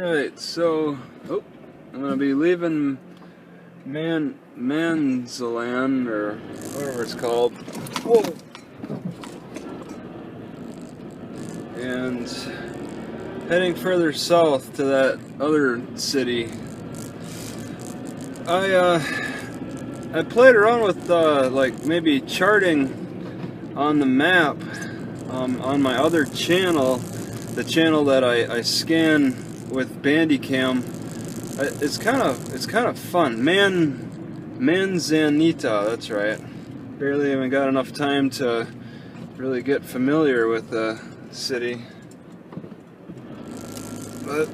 Alright, so I'm gonna be leaving Manzanita, or whatever it's called. Whoa! And heading further south to that other city. I played around with like maybe charting on the map on my other channel, the channel that I scan with Bandicam. It's kind of fun. Manzanita, that's right. Barely even got enough time to really get familiar with the city, but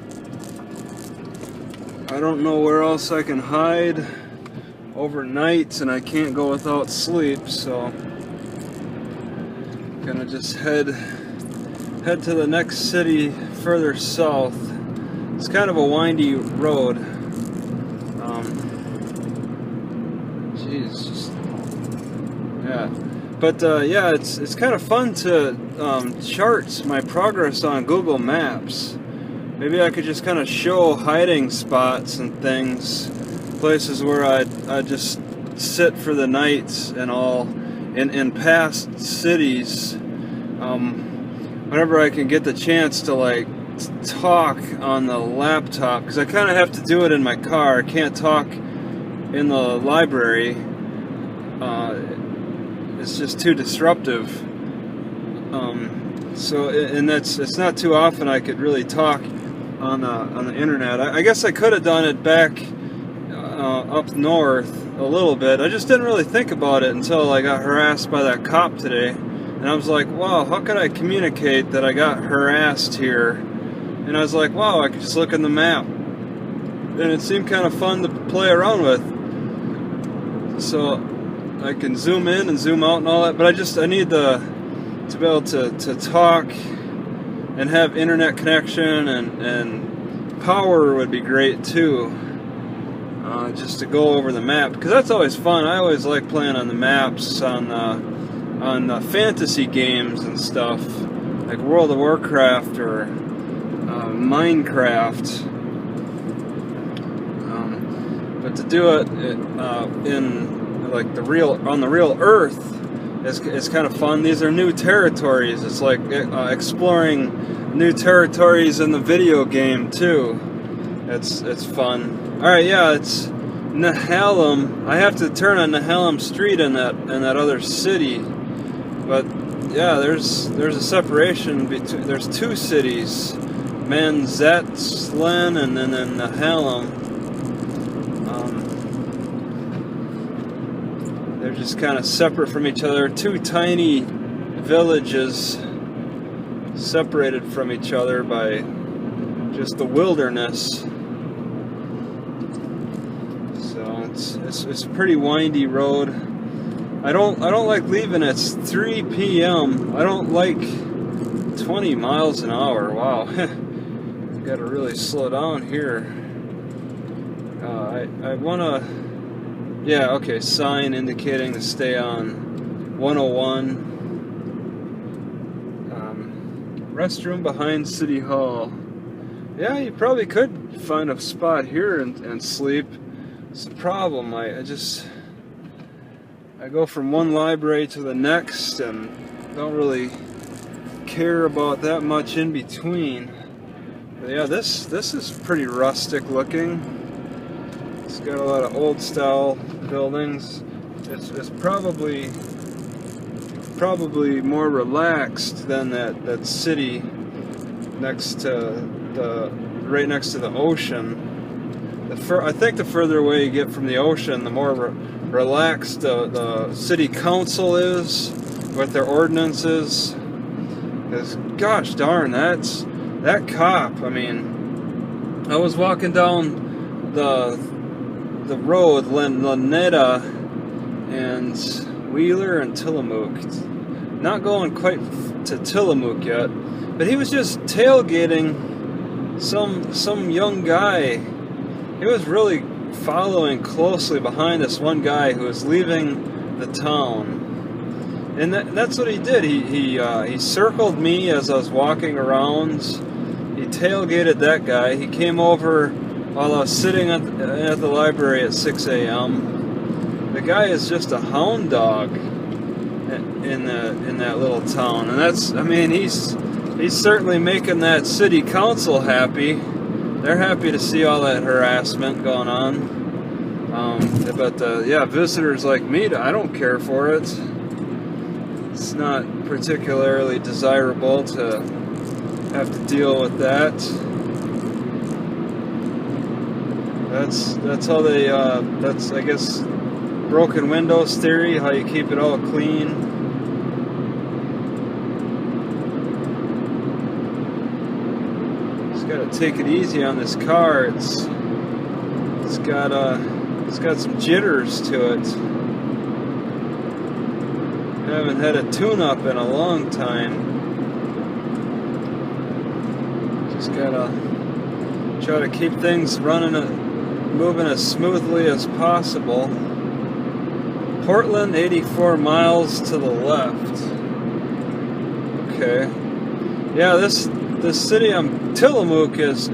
I don't know where else I can hide overnight, and I can't go without sleep, so I'm gonna just head to the next city further south. It's kind of a windy road. Yeah, it's kind of fun to chart my progress on Google Maps. Maybe I could just kind of show hiding spots and things, places where I just sit for the night and all in past cities. Whenever I can get the chance to like talk on the laptop, because I kind of have to do it in my car. I can't talk in the library. It's just too disruptive. It's not too often I could really talk on the internet. I guess I could have done it back up north a little bit. I just didn't really think about it until I got harassed by that cop today, and I was like, wow, how could I communicate that I got harassed here? And I was like, wow, I could just look in the map, and it seemed kind of fun to play around with. So I can zoom in and zoom out and all that, but I need to be able to talk and have internet connection, and power would be great too, just to go over the map, because that's always fun. I always like playing on the maps on fantasy games and stuff like World of Warcraft or Minecraft, but to do it in like on the real Earth is kind of fun. These are new territories. It's like exploring new territories in the video game too. It's fun. All right, yeah, it's Nehalem. I have to turn on Nehalem Street in that other city, but yeah, there's a separation between. There's two cities, Manzanita and then Nehalem. They're just kind of separate from each other. Two tiny villages separated from each other by just the wilderness. So it's a pretty windy road. I don't like leaving at 3 p.m. I don't like 20 miles an hour. Wow. Got to really slow down here. I want to... Yeah, okay, sign indicating to stay on 101. Restroom behind City Hall. Yeah, you probably could find a spot here and sleep. It's a problem. I go from one library to the next and don't really care about that much in between. But yeah, this is pretty rustic looking. It's got a lot of old style buildings. It's probably more relaxed than that city right next to the ocean. I think the further away you get from the ocean, the more relaxed the city council is with their ordinances. Because gosh darn, that cop. I mean, I was walking down the road, Manzanita and Wheeler and Tillamook. Not going quite to Tillamook yet, but he was just tailgating some young guy. He was really following closely behind this one guy who was leaving the town, and that's what he did. He circled me as I was walking around, tailgated that guy. He came over while I was sitting at the library at 6 a.m. The guy is just a hound dog in that little town, and that's, I mean, he's certainly making that city council happy. They're happy to see all that harassment going on. But yeah, visitors like me, I don't care for it. It's not particularly desirable to have to deal with that. That's how they, that's, I guess, broken windows theory, how you keep it all clean. Just gotta take it easy on this car. It's got some jitters to it. Haven't had a tune-up in a long time. Just gotta try to keep things running, moving as smoothly as possible. Portland, 84 miles to the left. Okay. Yeah, this city Tillamook is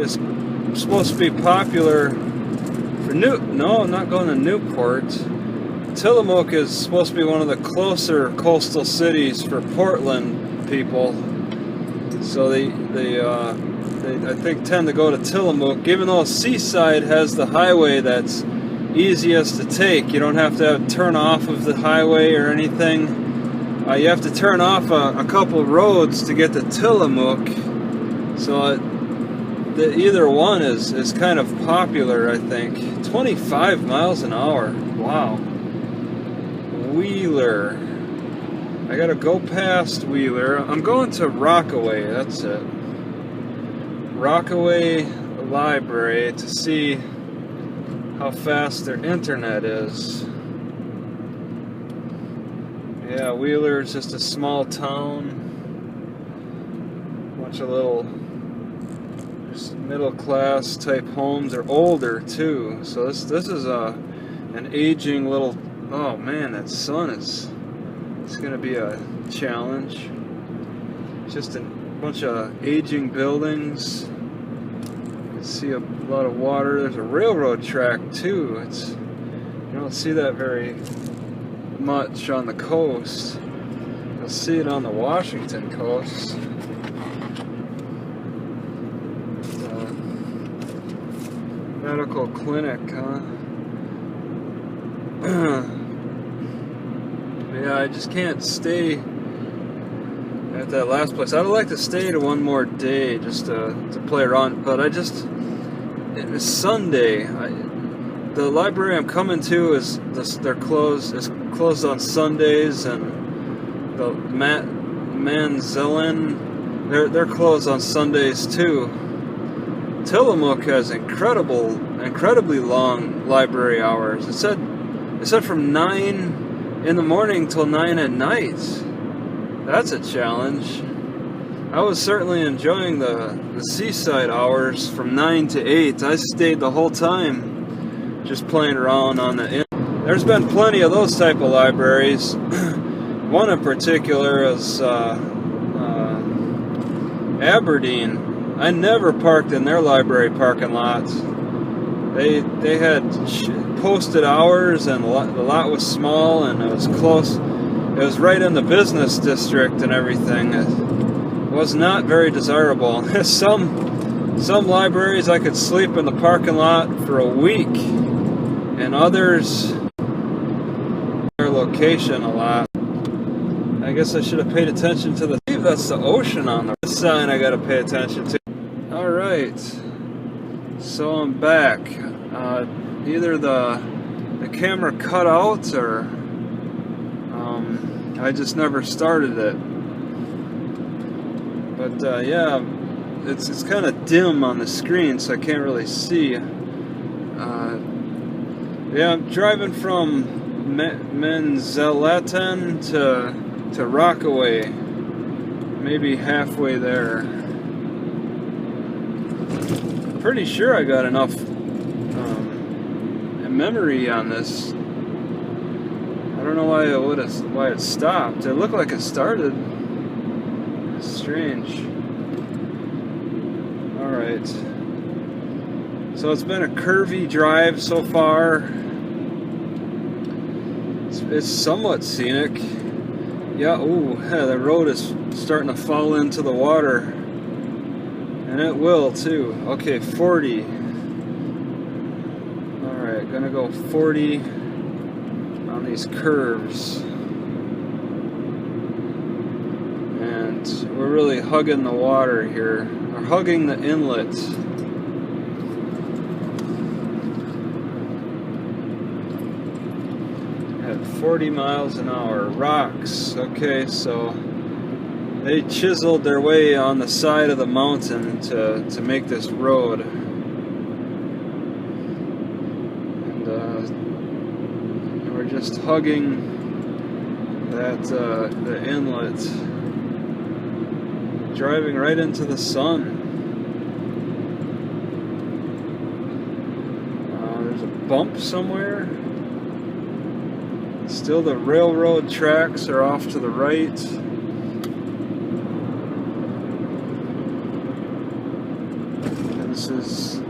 supposed to be popular for no, I'm not going to Newport. Tillamook is supposed to be one of the closer coastal cities for Portland people. So they I think tend to go to Tillamook, even though Seaside has the highway that's easiest to take. You don't have to turn off of the highway or anything. You have to turn off a couple roads to get to Tillamook. So either one is kind of popular, I think. 25 miles an hour. Wow. Wheeler. I gotta go past Wheeler. I'm going to Rockaway, that's it. Rockaway Library to see how fast their internet is. Yeah, Wheeler is just a small town. Bunch of little just middle class type homes. They're older too. So this is an aging little, oh man, that sun it's gonna be a challenge. Just a bunch of aging buildings. You can see a lot of water. There's a railroad track too. You don't see that very much on the coast. You'll see it on the Washington coast. Medical clinic, huh? Yeah, I just can't stay at that last place. I'd like to stay to one more day just to play around, but it was Sunday. The library I'm coming to is closed on Sundays, and the Manzanita, they're closed on Sundays too. Tillamook has incredibly long library hours. It said from 9 in the morning till 9 at night. That's a challenge. I was certainly enjoying the Seaside hours from 9 to 8. I stayed the whole time just playing around on the There's been plenty of those type of libraries. One in particular is Aberdeen. I never parked in their library parking lot. They had posted hours, and the lot was small, and it was close. It was right in the business district and everything. It was not very desirable. Some libraries I could sleep in the parking lot for a week, and others their location a lot. I guess I should have paid attention to that's the ocean on the sign I gotta pay attention to. Alright, so I'm back. Either the camera cut out, or I just never started it. But yeah, it's kind of dim on the screen, so I can't really see. Yeah, I'm driving from Manzanita to Rockaway, maybe halfway there. Pretty sure I got enough memory on this. I don't know why it stopped. It looked like it started. It's strange. Alright. So it's been a curvy drive so far. It's somewhat scenic. Yeah, ooh, yeah, the road is starting to fall into the water. And it will too. Okay, 40. Alright, gonna go 40 on these curves. And we're really hugging the water here. We're hugging the inlet. At 40 miles an hour. Rocks. Okay, so they chiseled their way on the side of the mountain to make this road. And we're just hugging that the inlet. Driving right into the sun. There's a bump somewhere. Still the railroad tracks are off to the right. And this is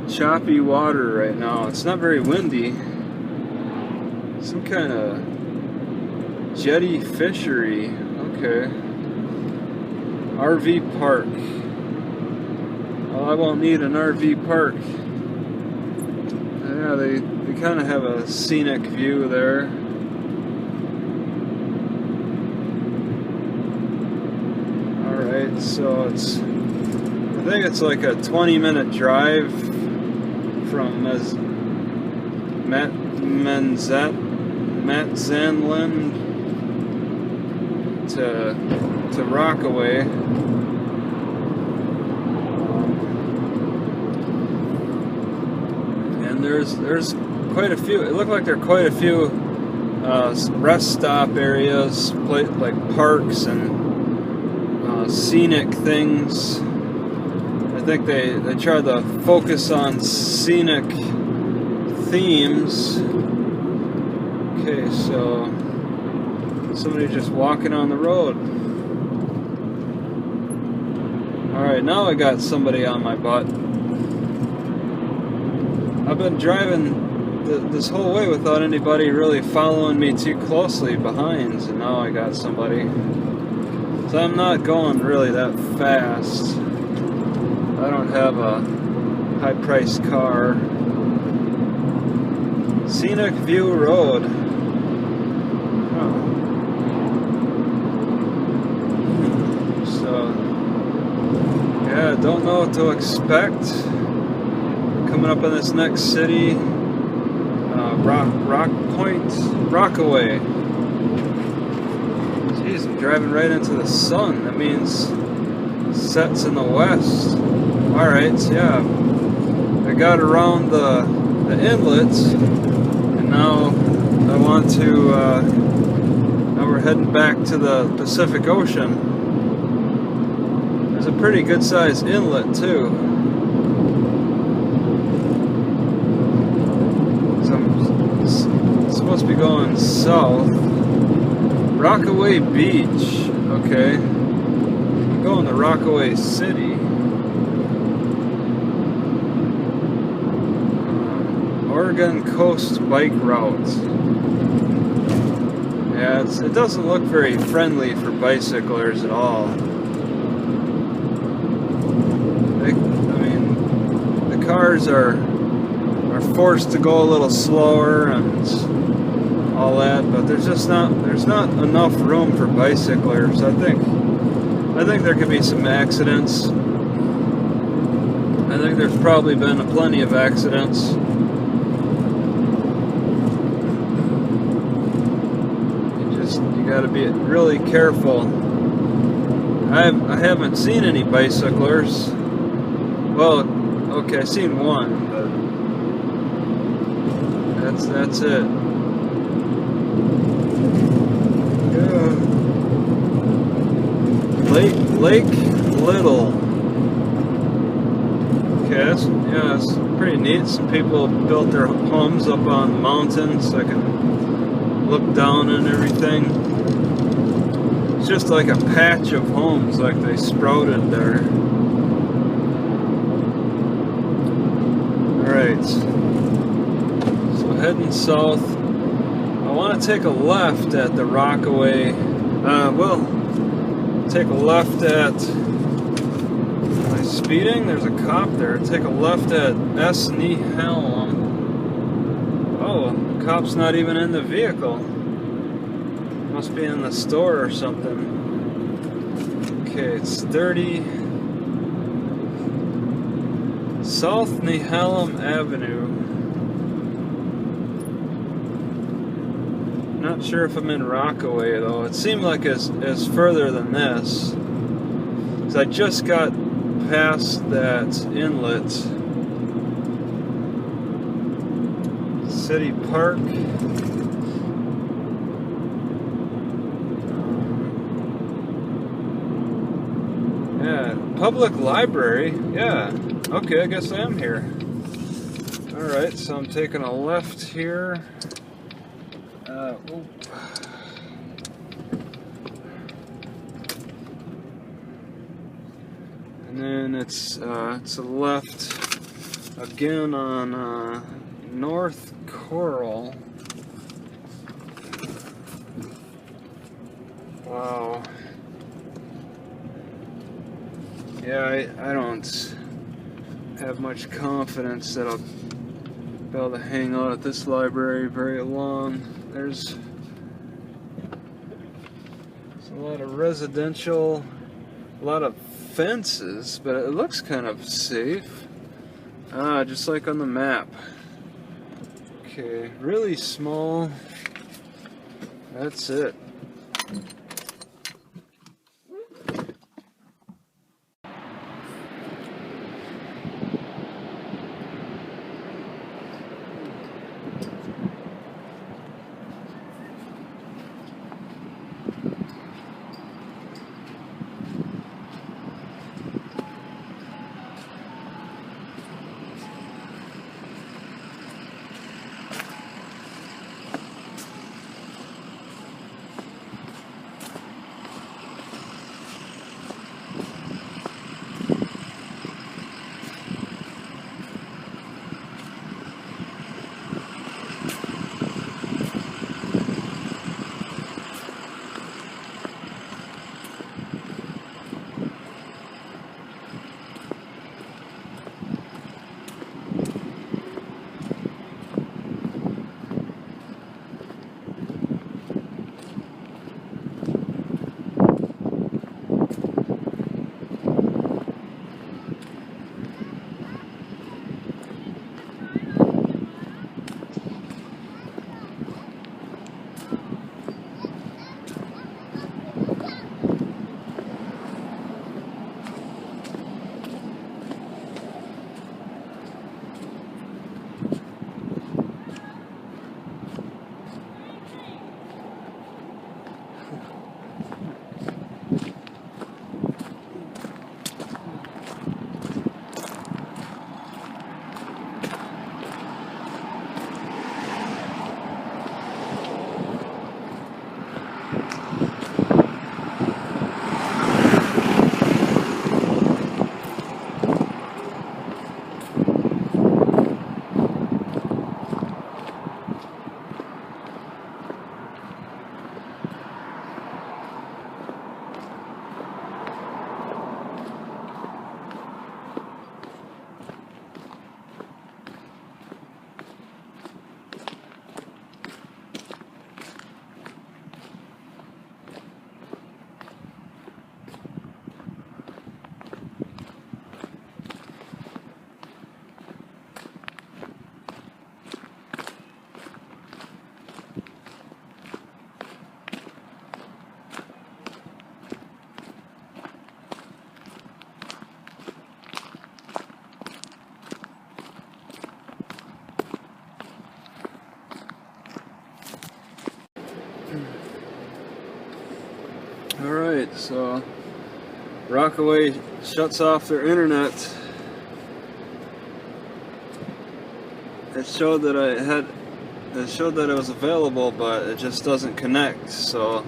choppy water right now. It's not very windy. Some kind of jetty fishery. Okay. RV park. Well, I won't need an RV park. Yeah, they kind of have a scenic view there. Alright, so I think it's like a 20-minute drive from Manzanita to Rockaway. And there's quite a few. It looked like there are quite a few rest stop areas, like parks and scenic things. I think they try to focus on scenic themes. Okay, so somebody just walking on the road. Alright, now I got somebody on my butt. I've been driving this whole way without anybody really following me too closely behind, and now I got somebody. So I'm not going really that fast. I don't have a high-priced car. Scenic View Road. So, yeah, don't know what to expect. Coming up in this next city, Rockaway. Jeez, I'm driving right into the sun. That means sets in the west. Alright, yeah. I got around the inlet, and now I want to, now we're heading back to the Pacific Ocean. There's a pretty good sized inlet too. It's supposed to be going south. Rockaway Beach. Okay. I'm going to Rockaway City. Oregon Coast Bike Route. Yeah, it doesn't look very friendly for bicyclers at all. The cars are forced to go a little slower and all that, but there's not enough room for bicyclers. I think there could be some accidents. I think there's probably been plenty of accidents. You got to be really careful. I haven't seen any bicyclers. Well, okay, I've seen one, but that's it. Yeah. Lake Little. Okay, that's pretty neat. Some people built their homes up on the mountain so I can look down and everything. It's just like a patch of homes, like they sprouted there. Alright, so heading south. I want to take a left at the Rockaway. Well, take a left at. Am I speeding? There's a cop there. Take a left at Manzanita. Oh, the cop's not even in the vehicle. Must be in the store or something. Okay, it's 30 South Nehalem Avenue. Not sure if I'm in Rockaway though. It seemed like it's further than this. Because I just got past that inlet. City Park. Yeah, public library. Yeah. Okay, I guess I am here. Alright, so I'm taking a left here. And then it's a left again on North Coral. Wow. Yeah, I don't have much confidence that I'll be able to hang out at this library very long. There's a lot of residential, a lot of fences, but it looks kind of safe. Just like on the map. Okay, really small. That's it. Alright, so Rockaway shuts off their internet. It showed that it showed that it was available, but it just doesn't connect, so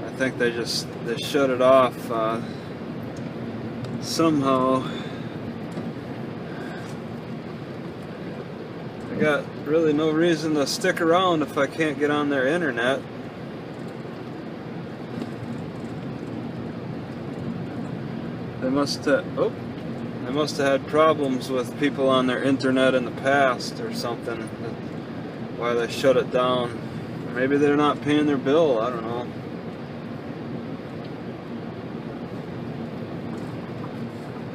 I think they shut it off somehow. I got really no reason to stick around if I can't get on their internet. They must have had problems with people on their internet in the past or something. Why they shut it down. Or maybe they're not paying their bill. I don't know.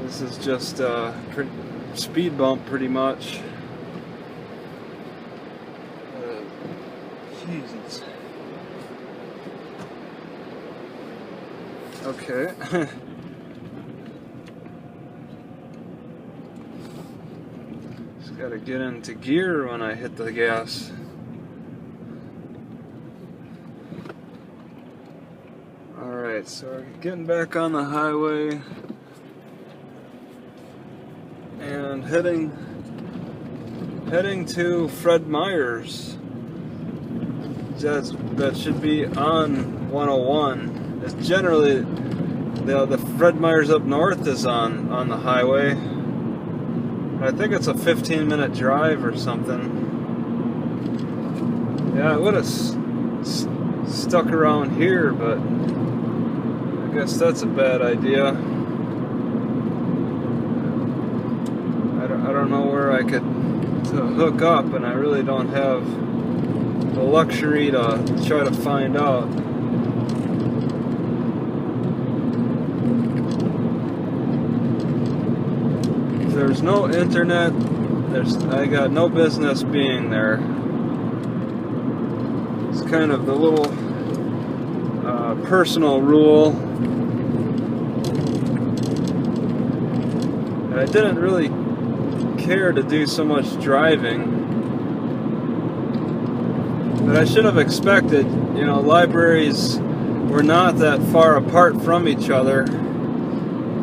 This is just a speed bump, pretty much. Jesus. Okay. Just gotta get into gear when I hit the gas. Alright, so we're getting back on the highway and heading to Fred Meyer's. That should be on 101. It's generally the Fred Meyer's up north is on the highway. I think it's a 15-minute drive or something. Yeah, I would have stuck around here, but I guess that's a bad idea. I don't know where I could hook up, and I really don't have the luxury to try to find out. If there's no internet, I got no business being there. It's kind of the little personal rule. I didn't really care to do so much driving, but I should have expected, you know, libraries were not that far apart from each other,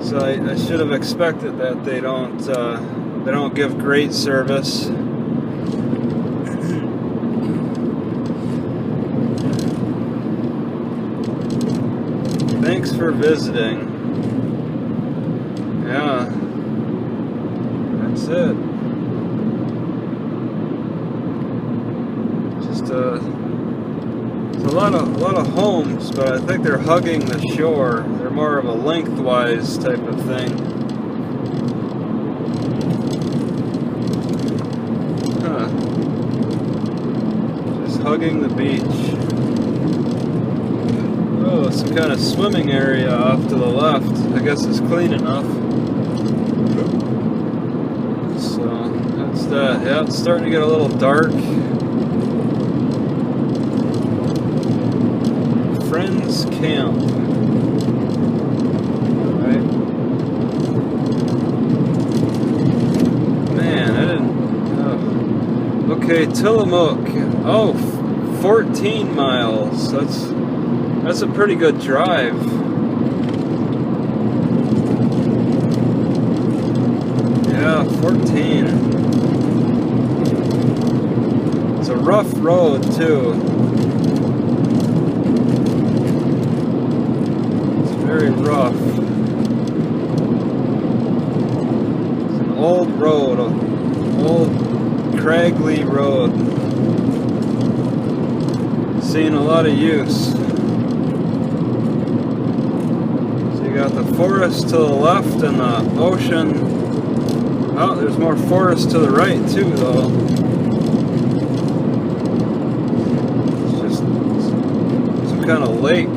so I should have expected that they don't give great service. Thanks for visiting. Yeah. That's it. Just it's a lot of homes, but I think they're hugging the shore. They're more of a lengthwise type of thing. Huh. Just hugging the beach. Oh, some kind of swimming area off to the left. I guess it's clean enough. Yeah, it's starting to get a little dark. Friends Camp. Alright. Man, I didn't... Oh. Okay, Tillamook. Oh, 14 miles. That's a pretty good drive. Yeah, 14. It's a rough road, too. It's very rough. It's an old road, an old craggly road. Seen a lot of use. So you got the forest to the left and the ocean. Oh, there's more forest to the right, too, though. Kind of lake.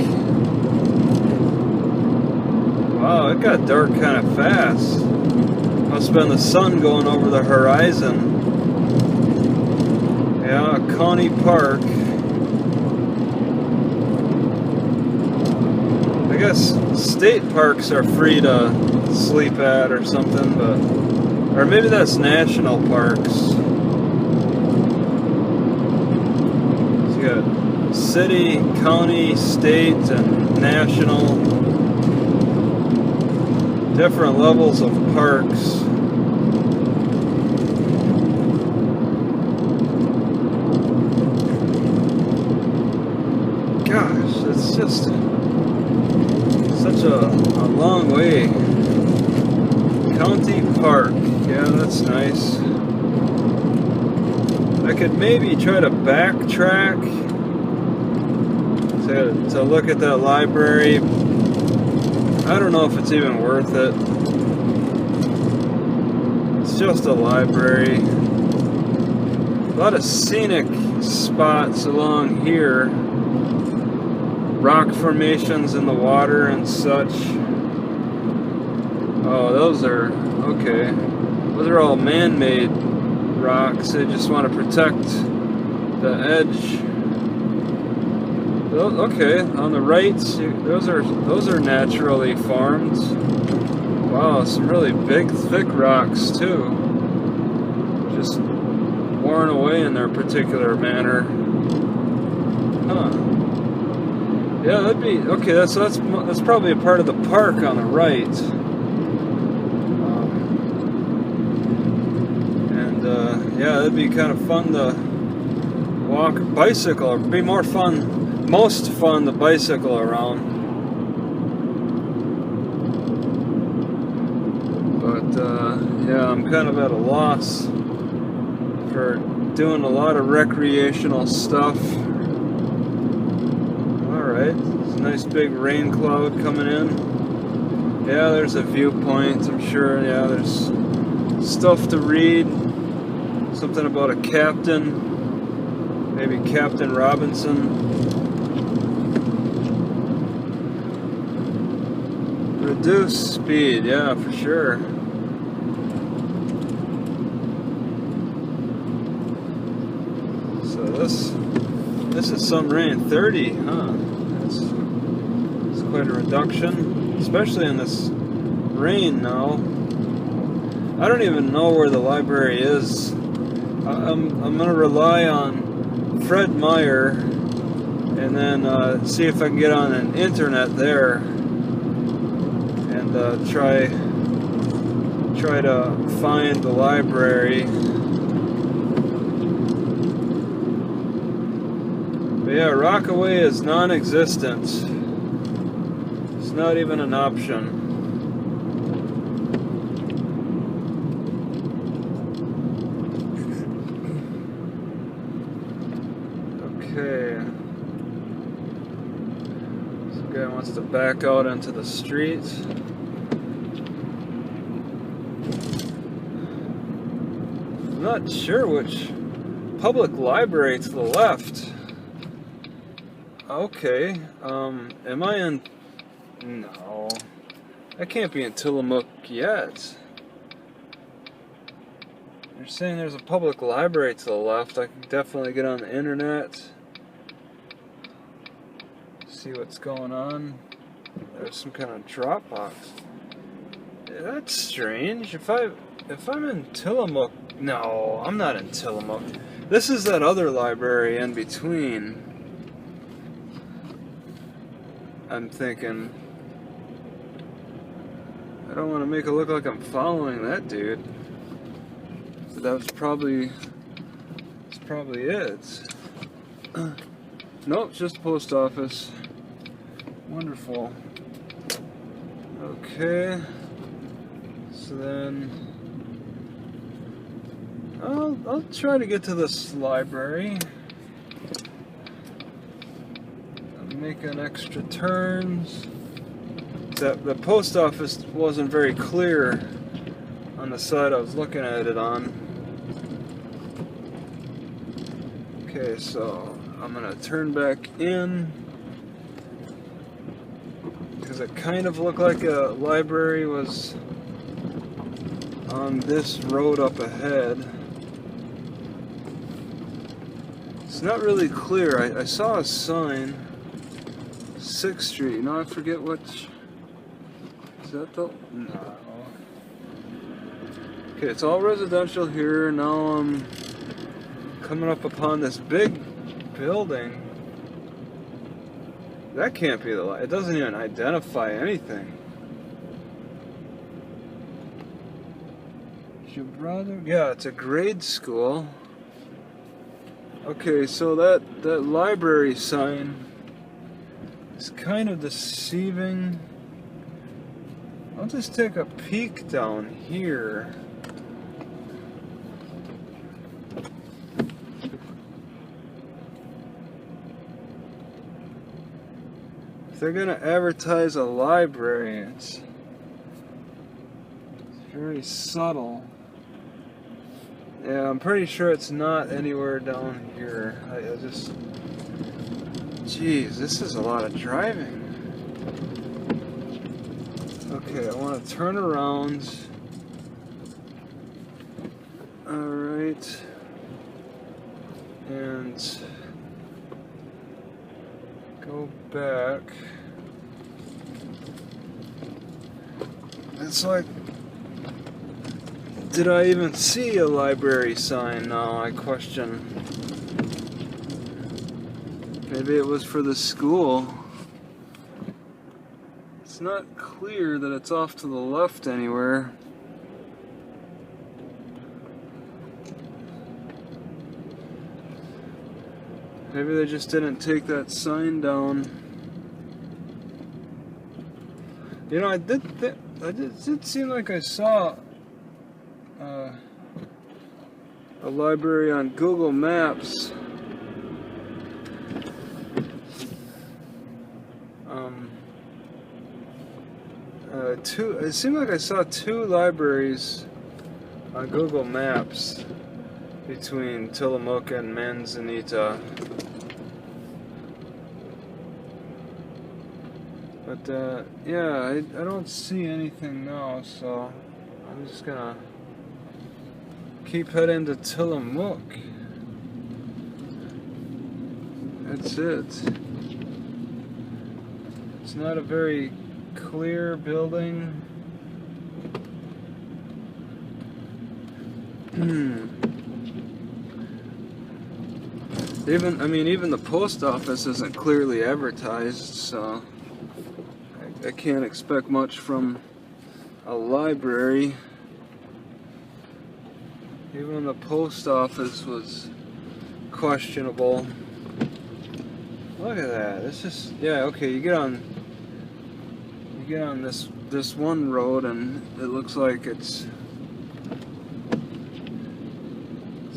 Wow, it got dark kind of fast. Must have been the sun going over the horizon. Yeah, County Park. I guess state parks are free to sleep at or something, but or maybe that's national parks. So you got city, county, state, and national. Different levels of parks. Gosh, it's just such a long way. County Park. Yeah, that's nice. I could maybe try to backtrack to look at that library. I don't know if it's even worth it. It's just a library. A lot of scenic spots along here. Rock formations in the water and such. Oh, those are, okay. Those are all man-made rocks. They just want to protect the edge. Okay, on the right, those are naturally formed. Wow, some really big, thick rocks too. Just worn away in their particular manner. Huh. Yeah, that'd be okay. That's probably a part of the park on the right. Yeah, it'd be kind of fun to walk, bicycle, or be more fun, most fun to bicycle around. But yeah, I'm kind of at a loss for doing a lot of recreational stuff. Alright, there's a nice big rain cloud coming in. Yeah, there's a viewpoint, I'm sure. Yeah, there's stuff to read. Something about a captain, maybe Captain Robinson. Reduce speed, yeah, for sure. So this is some rain, 30, huh? That's quite a reduction, especially in this rain now. I don't even know where the library is. I'm going to rely on Fred Meyer and then see if I can get on an internet there and try to find the library. But yeah, Rockaway is non-existent. It's not even an option. Okay, this guy wants to back out into the street. I'm not sure which public library to the left. Okay, am I in? No, I can't be in Tillamook yet. You're saying there's a public library to the left. I can definitely get on the internet. See what's going on. There's some kind of drop box. Yeah, that's strange. If I'm in Tillamook, no, I'm not in Tillamook. This is that other library in between. I'm thinking, I don't want to make it look like I'm following that dude. So that's probably it. Nope, just the post office. Wonderful. Okay. So then I'll try to get to this library. I'm making extra turns. The post office wasn't very clear on the side I was looking at it on. Okay, so I'm gonna turn back in because it kind of looked like a library was on this road up ahead. It's not really clear. I saw a sign, 6th Street. No, I forget which. Is that the? No. Okay, it's all residential here. Now I'm coming up upon this big building. That can't be the light. It doesn't even identify anything. Your brother? Yeah, it's a grade school. Okay, so that library sign is kind of deceiving. I'll just take a peek down here. If they're gonna advertise a library, it's very subtle. Yeah, I'm pretty sure it's not anywhere down here. I just... Jeez, this is a lot of driving. Okay, I want to turn around. Alright. And go back. It's like, did I even see a library sign now? I question. Maybe it was for the school. It's not clear that it's off to the left anywhere. Maybe they just didn't take that sign down. You know, it did seem like I saw a library on Google Maps. It seemed like I saw 2 libraries on Google Maps between Tillamook and Manzanita. But yeah, I don't see anything now, so I'm just gonna keep heading to Tillamook. That's it. It's not a very clear building. Even the post office isn't clearly advertised, so I can't expect much from a library. Even the post office was questionable. Look at that. It's just, yeah, okay, you get on this one road and it looks like it's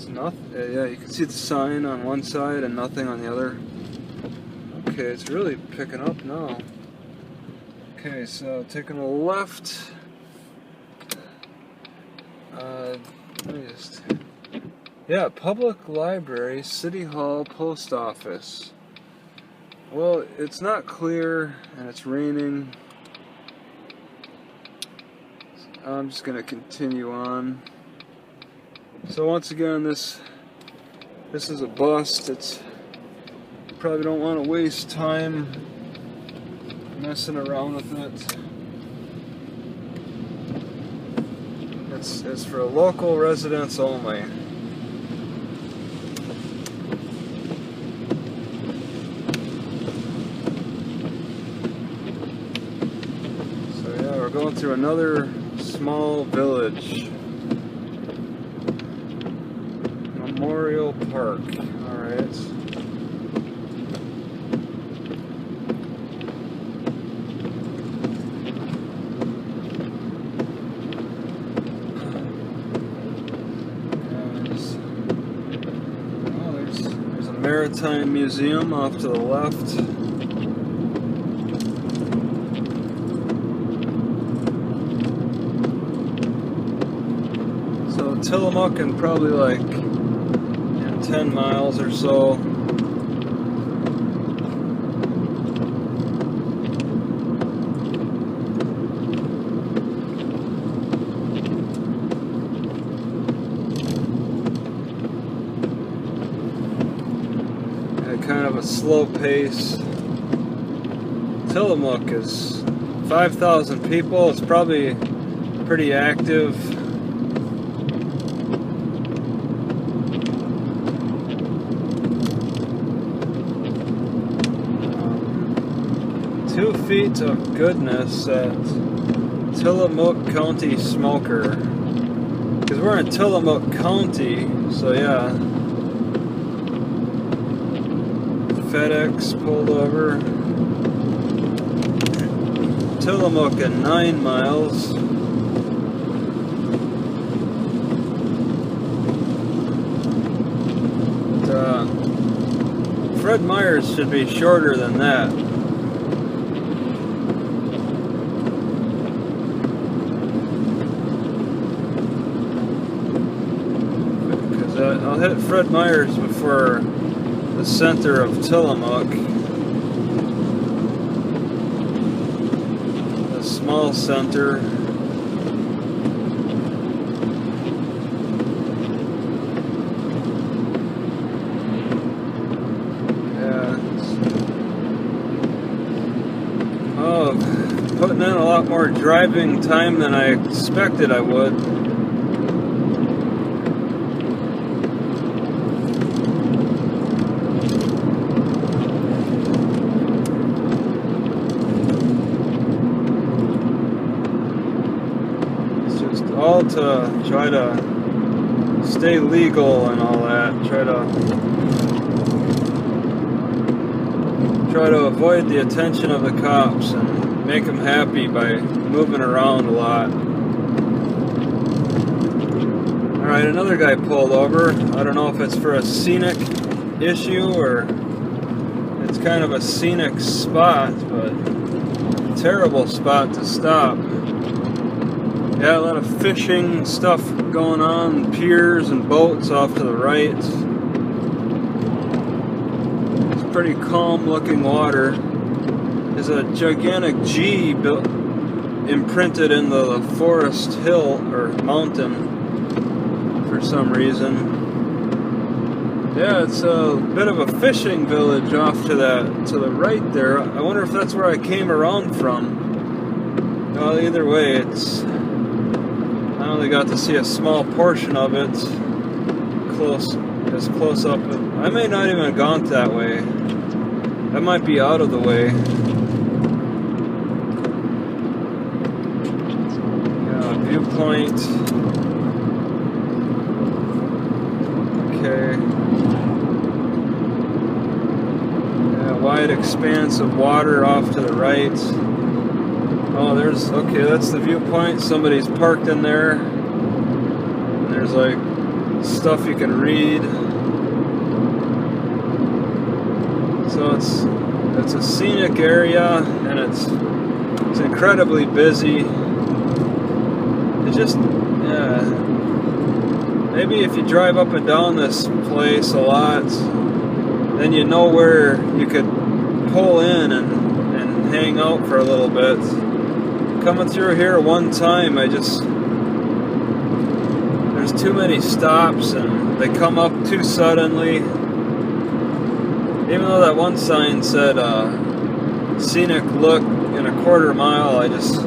nothing. Yeah, you can see the sign on one side and nothing on the other. Okay, it's really picking up now. Okay, so taking a left. Let me just... Yeah, public library, city hall, post office. Well, it's not clear and it's raining. I'm just gonna continue on. So once again, this is a bust. It's probably don't want to waste time messing around with it. It's for local residents only. So yeah, we're going through another small village. Memorial Park. Alright. There's a maritime museum off to the left. So Tillamook and probably like 10 miles or so. At kind of a slow pace. Tillamook is 5,000 people. It's probably pretty active. Feet of goodness at Tillamook County Smoker, because we're in Tillamook County, so yeah. FedEx pulled over. Tillamook at 9 miles. But, Fred Meyer's should be shorter than that. hit Fred Meyer's before the center of Tillamook. The small center. Yeah. Oh, putting in a lot more driving time than I expected I would. All to try to stay legal and all that. Try to avoid the attention of the cops and make them happy by moving around a lot. Alright, another guy pulled over. I don't know if it's for a scenic issue or it's kind of a scenic spot, but terrible spot to stop. Yeah, a lot of fishing stuff going on, piers and boats off to the right. It's pretty calm looking water. There's a gigantic G built, imprinted in the forest hill or mountain for some reason. Yeah, it's a bit of a fishing village off to the right there. I wonder if that's where I came around from. Well, either way, it's... I only got to see a small portion of it, close up. I may not even have gone that way. I might be out of the way. Yeah, viewpoint. Okay. Yeah, wide expanse of water off to the right. Oh, okay, that's the viewpoint. Somebody's parked in there. And there's like stuff you can read. So it's a scenic area and it's incredibly busy. It just, yeah. Maybe if you drive up and down this place a lot, then you know where you could pull in and hang out for a little bit. Coming through here one time, there's too many stops and they come up too suddenly. Even though that one sign said scenic look in a quarter mile, there's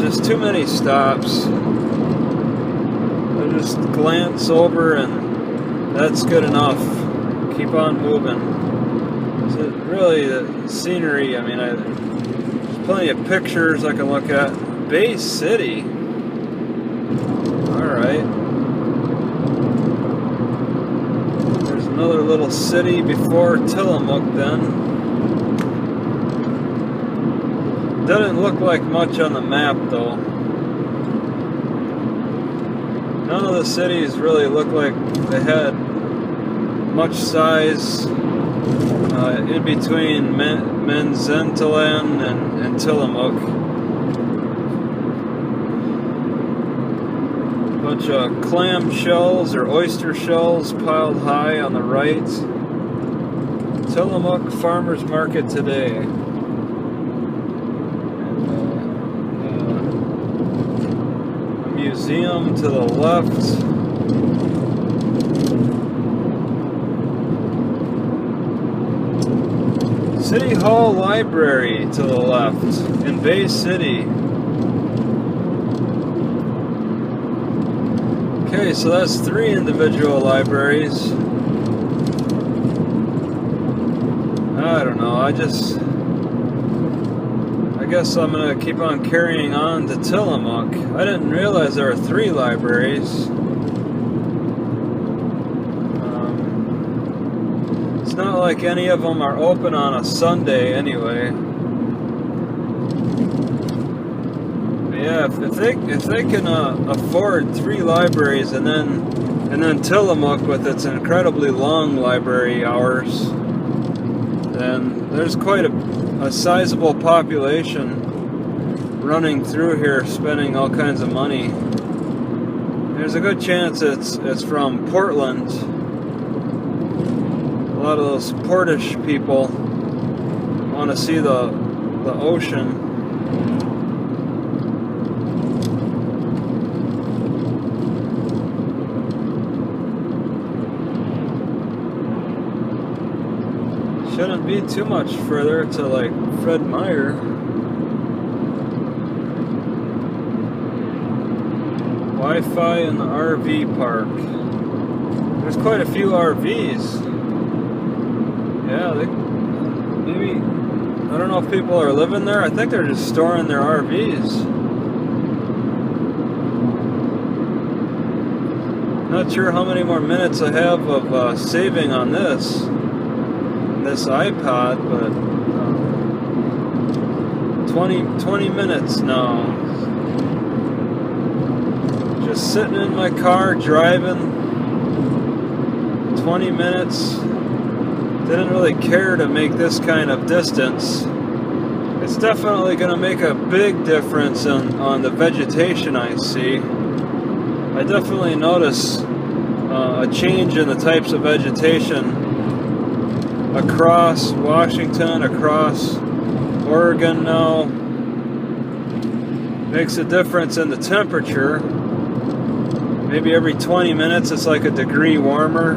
just too many stops. I just glance over and that's good enough. Keep on moving. So really, the scenery, I mean, plenty of pictures I can look at. Bay City. Alright. There's another little city before Tillamook then. Doesn't look like much on the map though. None of the cities really look like they had much size in between Manzanita and Tillamook. Bunch of clam shells or oyster shells piled high on the right. Tillamook Farmers Market today. A museum to the left. City Hall Library to the left in Bay City. Okay, so that's 3 individual libraries. I don't know, I guess I'm gonna keep on carrying on to Tillamook. I didn't realize there were 3 libraries. It's not like any of them are open on a Sunday anyway. But yeah, if they can afford 3 libraries and then Tillamook with its incredibly long library hours, then there's quite a sizable population running through here spending all kinds of money. There's a good chance it's from Portland. A lot of those Portish people want to see the ocean. Shouldn't be too much further to like Fred Meyer. Wi-Fi in the RV park. There's quite a few RVs. Yeah, maybe, I don't know if people are living there. I think they're just storing their RVs. Not sure how many more minutes I have of saving on this iPod, but 20 minutes now. Just sitting in my car, driving 20 minutes. Didn't really care to make this kind of distance. It's definitely going to make a big difference on the vegetation I see. I definitely notice a change in the types of vegetation across Washington, across Oregon now. Makes a difference in the temperature. Maybe every 20 minutes it's like a degree warmer.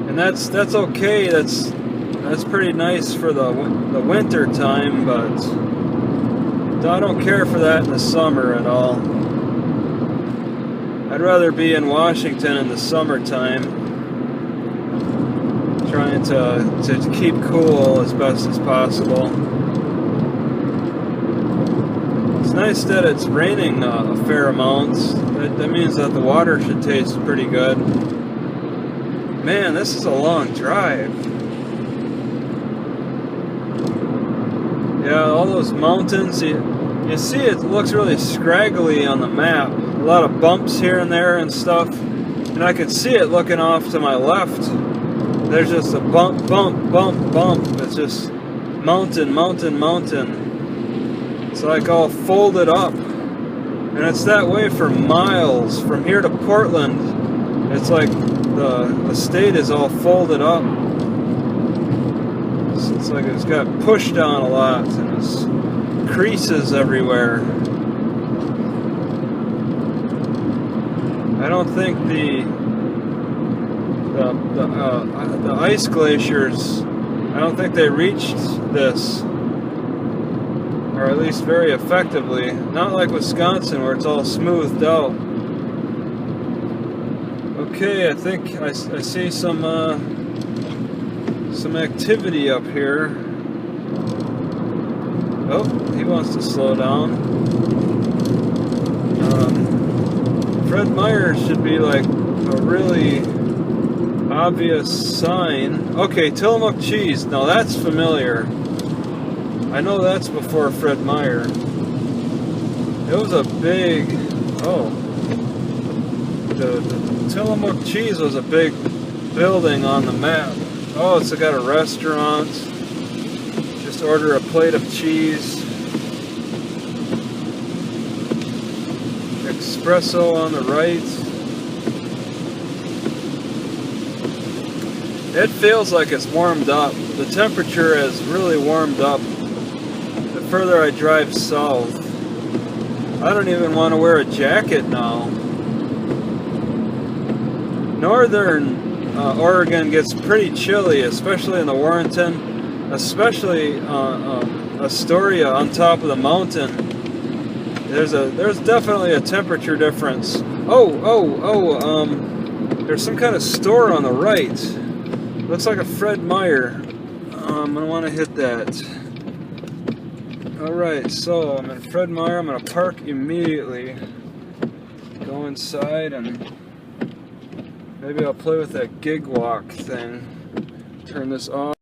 And that's okay. That's pretty nice for the winter time, but I don't care for that in the summer at all. I'd rather be in Washington in the summertime, trying to keep cool as best as possible. It's nice that it's raining a fair amount. That means that the water should taste pretty good. Man, this is a long drive. Yeah, all those mountains, you see it looks really scraggly on the map. A lot of bumps here and there and stuff. And I can see it looking off to my left. There's just a bump, bump, bump, bump. It's just mountain, mountain, mountain. It's like all folded up. And it's that way for miles. From here to Portland, it's like the state is all folded up. It's like it's got pushed down a lot, and there's creases everywhere. I don't think the ice glaciers, I don't think they reached this, or at least very effectively. Not like Wisconsin where it's all smoothed out. Okay, I think I see some activity up here. Oh, he wants to slow down. Fred Meyer should be like a really obvious sign. Okay, Tillamook cheese. Now that's familiar. I know that's before Fred Meyer. It was a big... Oh. The Tillamook cheese was a big building on the map. Oh, it's got a restaurant. Just order a plate of cheese. Espresso on the right. It feels like it's warmed up. The temperature has really warmed up the further I drive south. I don't even want to wear a jacket now. Northern Oregon gets pretty chilly, especially in the Warrenton, especially Astoria on top of the mountain. There's definitely a temperature difference. There's some kind of store on the right. Looks like a Fred Meyer. I'm gonna want to hit that. Alright, so I'm in Fred Meyer. I'm gonna park immediately. Go inside and maybe I'll play with that gig walk thing. Turn this off.